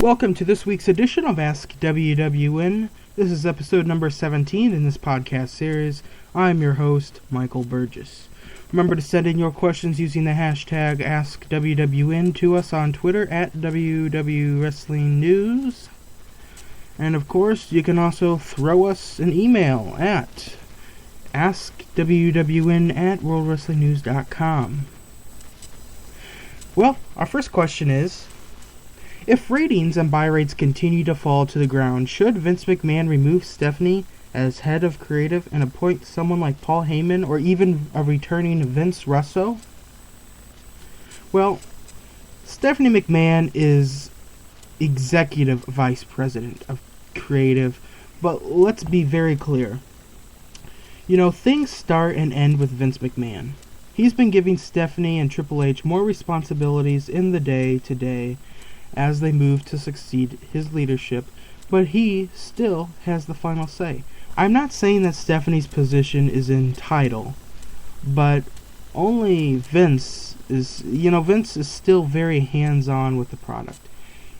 Welcome to this week's edition of Ask WWN. This is episode number 17 in this podcast series. I'm your host, Michael Burgess. Remember to send in your questions using the hashtag AskWWN to us on Twitter at WWWrestlingNews. And of course, you can also throw us an email at askwwn@worldwrestlingnews.com. Well, our first question is, if ratings and buy rates continue to fall to the ground, should Vince McMahon remove Stephanie as head of creative and appoint someone like Paul Heyman or even a returning Vince Russo? Well, Stephanie McMahon is executive vice president of creative, but let's be very clear. You know, things start and end with Vince McMahon. He's been giving Stephanie and Triple H more responsibilities in the day-to-day as they move to succeed his leadership, but he still has the final say. I'm not saying that Stephanie's position is in title, but only Vince is still very hands-on with the product.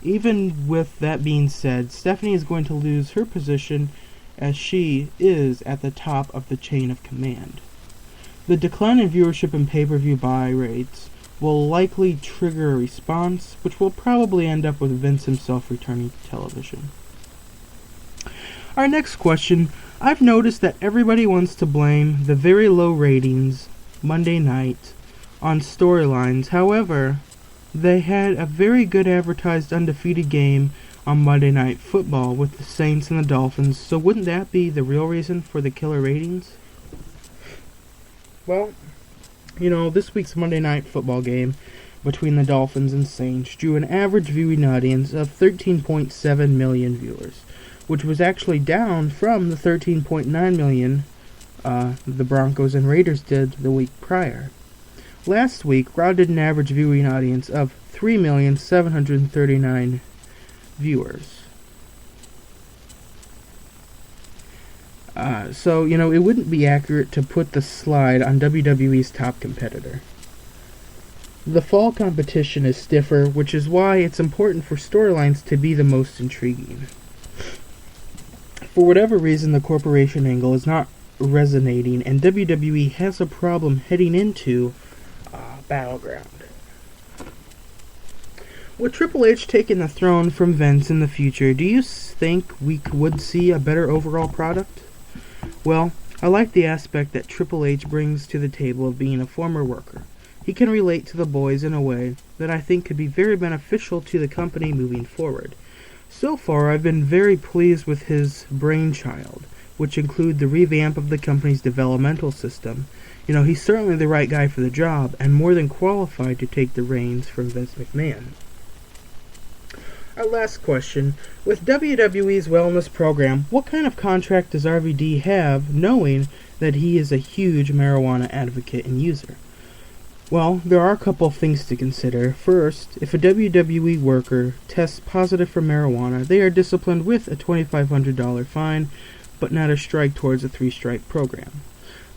Even with that being said, Stephanie is going to lose her position as she is at the top of the chain of command. The decline in viewership and pay-per-view buy rates will likely trigger a response, which will probably end up with Vince himself returning to television. Our next question, I've noticed that everybody wants to blame the very low ratings Monday night on storylines. However, they had a very good advertised undefeated game on Monday Night Football with the Saints and the Dolphins, so wouldn't that be the real reason for the killer ratings? Well, this week's Monday Night Football game between the Dolphins and Saints drew an average viewing audience of 13.7 million viewers, which was actually down from the 13.9 million the Broncos and Raiders did the week prior. Last week, Raw did an average viewing audience of 3,739 viewers. So, it wouldn't be accurate to put the slide on WWE's top competitor. The fall competition is stiffer, which is why it's important for storylines to be the most intriguing. For whatever reason, the corporation angle is not resonating, and WWE has a problem heading into Battleground. With Triple H taking the throne from Vince in the future, do you think we would see a better overall product? Well, I like the aspect that Triple H brings to the table of being a former worker. He can relate to the boys in a way that I think could be very beneficial to the company moving forward. So far, I've been very pleased with his brainchild, which include the revamp of the company's developmental system. He's certainly the right guy for the job, and more than qualified to take the reins from Vince McMahon. Our last question, with WWE's wellness program, what kind of contract does RVD have, knowing that he is a huge marijuana advocate and user? Well, there are a couple of things to consider. First, if a WWE worker tests positive for marijuana, they are disciplined with a $2,500 fine, but not a strike towards a 3-strike program.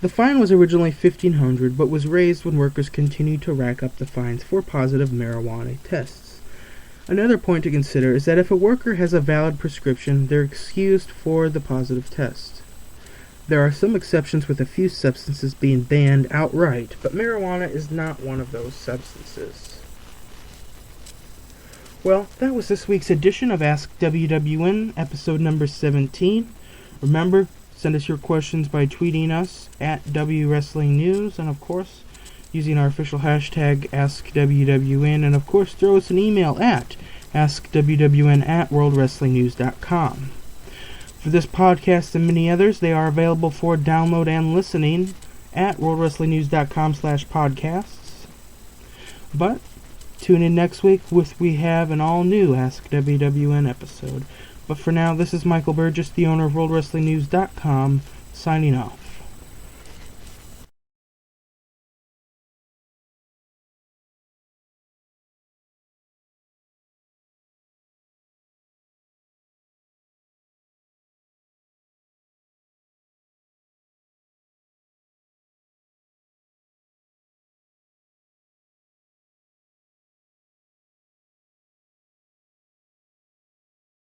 The fine was originally $1,500, but was raised when workers continued to rack up the fines for positive marijuana tests. Another point to consider is that if a worker has a valid prescription, they're excused for the positive test. There are some exceptions, with a few substances being banned outright, but marijuana is not one of those substances. Well, that was this week's edition of Ask WWN, episode number 17. Remember, send us your questions by tweeting us at WWrestlingNews, and of course, using our official hashtag AskWWN, and of course, throw us an email at askwwn@worldwrestlingnews.com. For this podcast and many others, they are available for download and listening at worldwrestlingnews.com/podcasts. But tune in next week we have an all-new Ask WWN episode. But for now, this is Michael Burgess, the owner of WorldWrestlingNews.com, signing off.